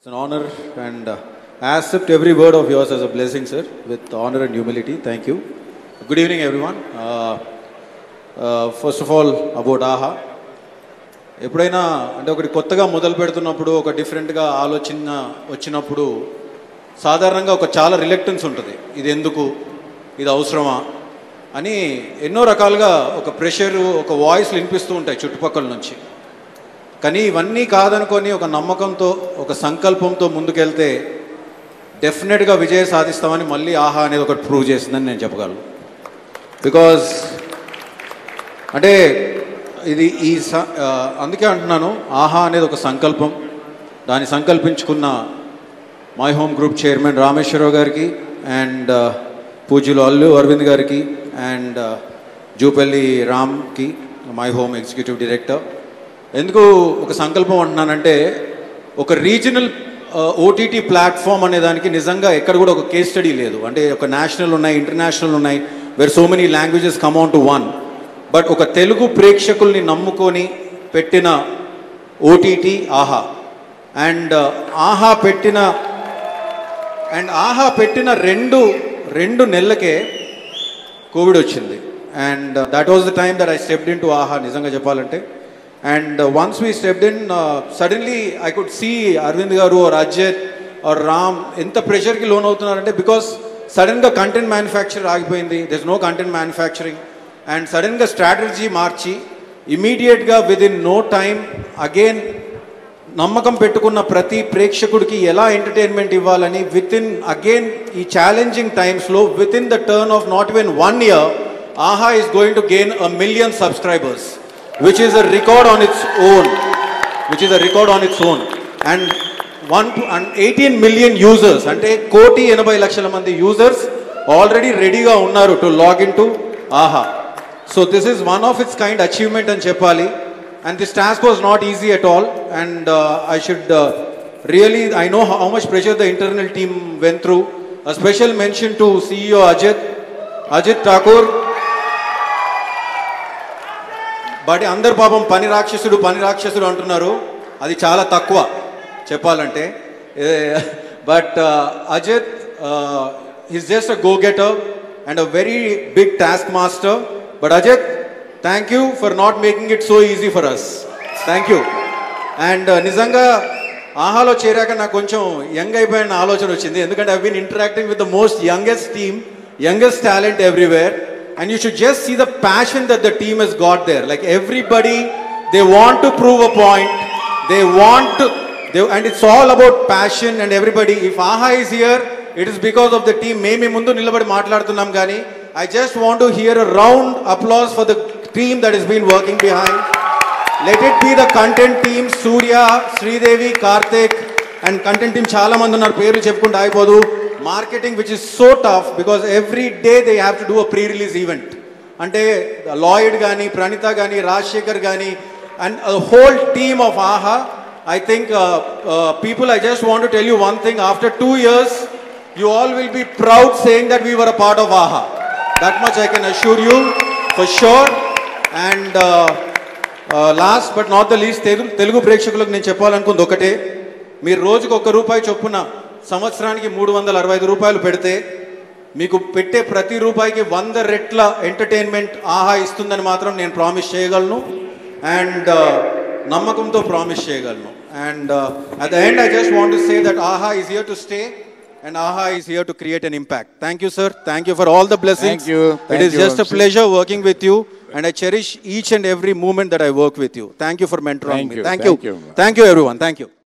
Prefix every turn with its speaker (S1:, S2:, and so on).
S1: It's an honor, and I accept every word of yours as a blessing, sir, with honor and humility. Thank you. Good evening, everyone. First of all, about AHA. ఎప్పుడైనా అంటే ఒకటి కొత్తగా మొదలు పెడుతున్నప్పుడు ఒక డిఫరెంట్గా ఆలోచన వచ్చినప్పుడు సాధారణంగా ఒక చాలా రిలక్టెన్స్ ఉంటుంది. ఇది ఎందుకు, ఇది అవసరమా అని ఎన్నో రకాలుగా ఒక ప్రెషర్, ఒక వాయిస్లు వినిపిస్తూ ఉంటాయి చుట్టుపక్కల నుంచి. కానీ ఇవన్నీ కాదనుకొని ఒక నమ్మకంతో, ఒక సంకల్పంతో ముందుకెళ్తే డెఫినెట్గా విజయం సాధిస్తామని మళ్ళీ ఆహా అనేది ఒకటి ప్రూవ్ చేసిందని నేను చెప్పగలను. బికాజ్ అంటే ఇది అందుకే అంటున్నాను, ఆహా అనేది ఒక సంకల్పం. దాన్ని సంకల్పించుకున్న my home group chairman Rameshwar Rao గారికి, అండ్ పూజ్యులు అల్లు అరవింద్ గారికి, అండ్ జూపల్లి రామ్కి, మై హోమ్ ఎగ్జిక్యూటివ్ డైరెక్టర్. ఎందుకు ఒక సంకల్పం అంటున్నానంటే, ఒక రీజనల్ ఓటీటీ ప్లాట్ఫామ్ అనే దానికి నిజంగా ఎక్కడ కూడా ఒక కేస్ స్టడీ లేదు. అంటే ఒక నేషనల్ ఉన్నాయి, ఇంటర్నేషనల్ ఉన్నాయి, where so many languages come on to one. But ఒక తెలుగు ప్రేక్షకుల్ని నమ్ముకొని పెట్టిన ఓటీటీ ఆహా. అండ్ ఆహా పెట్టిన రెండు నెలలకే కోవిడ్ వచ్చింది. And that was the time that I stepped in to ఆహా, నిజంగా చెప్పాలంటే. And once we stepped in, suddenly I could see Arvind garu or Ajit or Ram enta pressure ki loan avutunnarante, because sudden ga content manufacture agipoyindi. There's no content manufacturing, and sudden ga strategy marchi immediate ga within no time again నమ్మకం పెట్టుకున్న ప్రతి ప్రేక్షకుడికి ఎలా entertainment ఇవ్వాలని within again ఈ challenging టైమ్స్లో within the turn off not even 1 year, ఆహా is going to gain 1 million subscribers, which is a record on its own. And 18 million users, ante 1,80,00,000 mandi users already ready ga unnaru to log into AHA. So this is one of its kind achievement and cheppali, and this task was not easy at all. And I should I know how much pressure the internal team went through. A special mention to CEO Ajit Thakur. But అందరు పాపం పని రాక్షసుడు అంటున్నారు, అది చాలా తక్కువ చెప్పాలంటే. But Ajit is just a go getter and a very big task master. But Ajit, thank you for not making it so easy for us. Thank you. And నిజంగా ఆహాలో చేరాక నాకు కొంచెం యంగ్ అయిపోయిన ఆలోచన వచ్చింది, ఎందుకంటే I been interacting with the most youngest team, youngest talent everywhere. And you should just see the passion that the team has got there. Like everybody, they want to prove a point. And it's all about passion and everybody. If AHA is here, it is because of the team. Meme mundu nilabadi maatladutunnam gaani. I just want to hear a round applause for the team that has been working behind. Let it be the content team, Surya, Sridevi, Karthik, and content team chaala mandi unnaru, peru cheppukunta ayipodu. Marketing, which is so tough, because every day they have to do a pre-release event. Ante Lloyd gani, Pranita gani, Rajshekhar gani, and a whole team of AHA. I think people, I just want to tell you one thing. After 2 years, you all will be proud saying that we were a part of AHA. That much I can assure you for sure. And last but not the least, Telugu ప్రేక్షకులకు నేను చెప్పాలనుకుంది ఒకటే. మీరు రోజుకు ₹1 చొప్పున సంవత్సరానికి 365 రూపాయలు పెడితే మీకు పెట్టే ప్రతి రూపాయికి 100 రెట్ల ఎంటర్టైన్మెంట్ ఆహా ఇస్తుందని మాత్రం నేను ప్రామిస్ చేయగలను, అండ్ నమ్మకంతో ప్రామిస్ చేయగలను. And at the end I just want to say that AHA is here to stay, and AHA is here to create an impact. Thank you, sir. Thank you for all the blessings.
S2: Thank you.
S1: It is just a pleasure working with you, and I cherish each and every moment that I work with you. Thank you for mentoring me. Thank you everyone. Thank you.